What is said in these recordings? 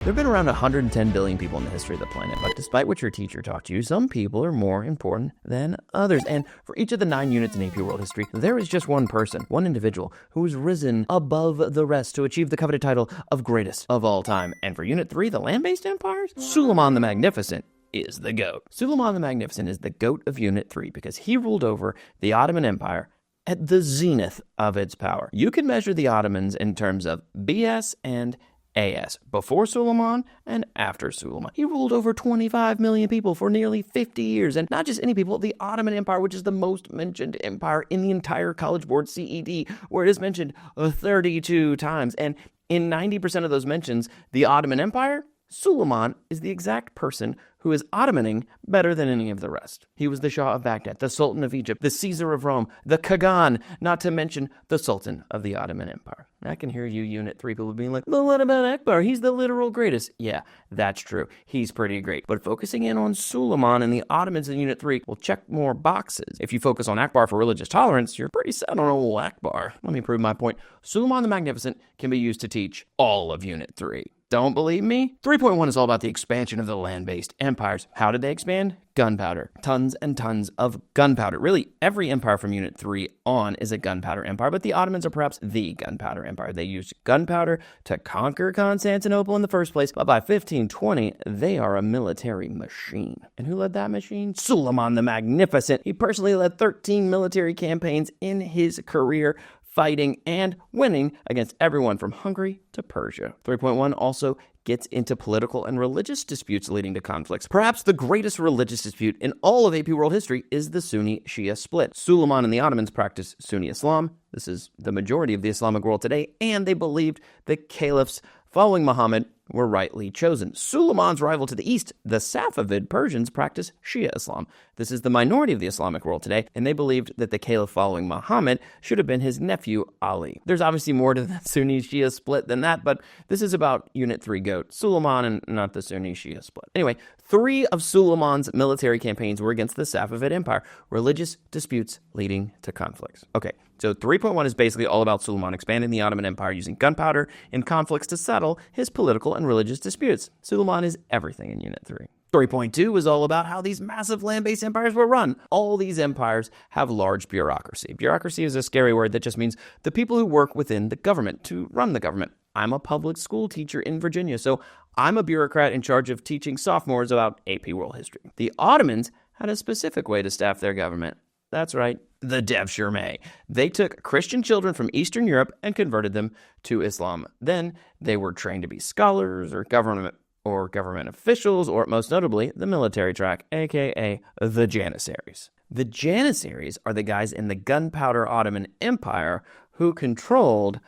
There have been around 110 billion people in the history of the planet, but despite what your teacher taught you, some people are more important than others. And for each of the 9 units in AP World History, there is just one person, one individual, who has risen above the rest to achieve the coveted title of greatest of all time. And for Unit 3, the land-based empires, Suleiman the Magnificent is the GOAT. Suleiman the Magnificent is the GOAT of Unit 3 because he ruled over the Ottoman Empire at the zenith of its power. You can measure the Ottomans in terms of BS and AS, before Suleiman and after Suleiman. He ruled over 25 million people for nearly 50 years, and not just any people, the Ottoman Empire, which is the most mentioned empire in the entire College Board CED, where it is mentioned 32 times. And in 90% of those mentions, the Ottoman Empire, Suleiman is the exact person who is Ottomaning better than any of the rest. He was the Shah of Baghdad, the Sultan of Egypt, the Caesar of Rome, the Kagan, not to mention the Sultan of the Ottoman Empire. I can hear you Unit 3 people being like, well, what about Akbar? He's the literal greatest. Yeah, that's true. He's pretty great. But focusing in on Suleiman and the Ottomans in Unit 3 will check more boxes. If you focus on Akbar for religious tolerance, you're pretty set on old Akbar. Let me prove my point. Suleiman the Magnificent can be used to teach all of Unit 3. Don't believe me? 3.1 is all about the expansion of the land-based empires. How did they expand? Gunpowder. Tons and tons of gunpowder. Really, every empire from Unit 3 on is a gunpowder empire, but the Ottomans are perhaps the gunpowder empire. They used gunpowder to conquer Constantinople in the first place, but by 1520, they are a military machine. And who led that machine? Suleiman the Magnificent. He personally led 13 military campaigns in his career, fighting and winning against everyone from Hungary to Persia. 3.1 also gets into political and religious disputes leading to conflicts. Perhaps the greatest religious dispute in all of AP World history is the Sunni-Shia split. Suleiman and the Ottomans practiced Sunni Islam. This is the majority of the Islamic world today, and they believed the caliphs following Muhammad were rightly chosen. Suleiman's rival to the east, the Safavid Persians, practiced Shia Islam. This is the minority of the Islamic world today, and they believed that the caliph following Muhammad should have been his nephew, Ali. There's obviously more to the Sunni-Shia split than that, but this is about Unit 3 GOAT, Suleiman, and not the Sunni-Shia split. Anyway, 3 of Suleiman's military campaigns were against the Safavid Empire, religious disputes leading to conflicts. Okay, so 3.1 is basically all about Suleiman expanding the Ottoman Empire using gunpowder in conflicts to settle his political and religious disputes. Suleiman is everything in Unit 3. 3.2 is all about how these massive land-based empires were run. All these empires have large bureaucracy. Bureaucracy is a scary word that just means the people who work within the government to run the government. I'm a public school teacher in Virginia, so I'm a bureaucrat in charge of teaching sophomores about AP World History. The Ottomans had a specific way to staff their government. That's right, the devshirme. They took Christian children from Eastern Europe and converted them to Islam. Then they were trained to be scholars or government officials, or most notably, the military track, aka the Janissaries. The Janissaries are the guys in the gunpowder Ottoman Empire who controlled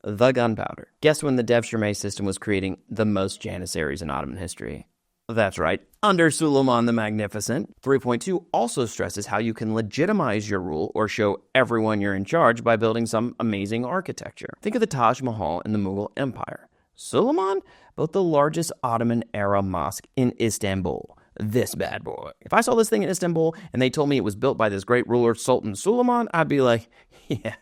the gunpowder. Guess when the devshirme system was creating the most Janissaries in Ottoman history? That's right, under Suleiman the Magnificent. 3.2 also stresses how you can legitimize your rule or show everyone you're in charge by building some amazing architecture. Think of the Taj Mahal in the Mughal Empire. Suleiman built the largest Ottoman-era mosque in Istanbul. This bad boy. If I saw this thing in Istanbul and they told me it was built by this great ruler, Sultan Suleiman, I'd be like, yeah,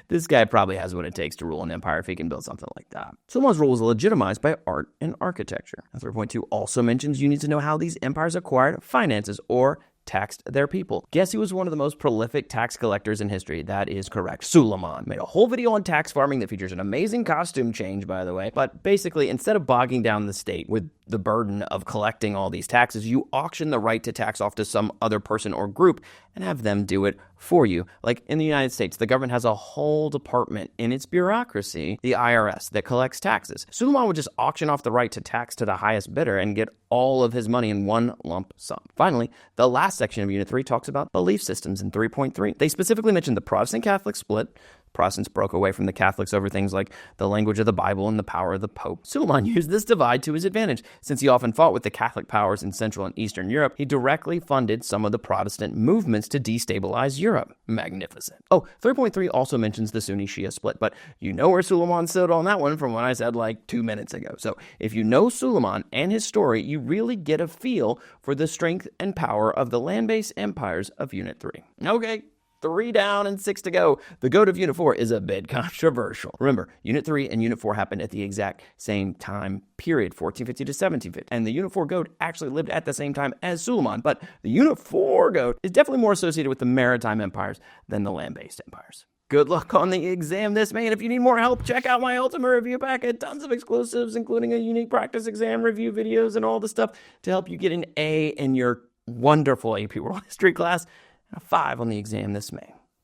this guy probably has what it takes to rule an empire if he can build something like that. Suleiman's rule was legitimized by art and architecture. 3.2 also mentions you need to know how these empires acquired finances or taxed their people. Guess who was one of the most prolific tax collectors in history? That is correct. Suleiman made a whole video on tax farming that features an amazing costume change, by the way. But basically, instead of bogging down the state with the burden of collecting all these taxes, you auction the right to tax off to some other person or group and have them do it for you. Like in the United States, the government has a whole department in its bureaucracy, the IRS, that collects taxes. Suleiman would just auction off the right to tax to the highest bidder and get all of his money in one lump sum. Finally, the last section of Unit 3 talks about belief systems in 3.3. They specifically mention the Protestant-Catholic split. Protestants broke away from the Catholics over things like the language of the Bible and the power of the Pope. Suleiman used this divide to his advantage. Since he often fought with the Catholic powers in Central and Eastern Europe, he directly funded some of the Protestant movements to destabilize Europe. Magnificent. Oh, 3.3 also mentions the Sunni-Shia split, but you know where Suleiman stood on that one from what I said like 2 minutes ago. So if you know Suleiman and his story, you really get a feel for the strength and power of the land-based empires of Unit 3. Okay. 3 down and 6 to go. The GOAT of Unit 4 is a bit controversial. Remember, Unit 3 and Unit 4 happened at the exact same time period, 1450 to 1750. And the Unit 4 GOAT actually lived at the same time as Suleiman. But the Unit 4 GOAT is definitely more associated with the maritime empires than the land-based empires. Good luck on the exam this May, and if you need more help, check out my Ultimate Review Packet. Tons of exclusives, including a unique practice exam review videos and all the stuff to help you get an A in your wonderful AP World History class, and a 5 on the exam this May.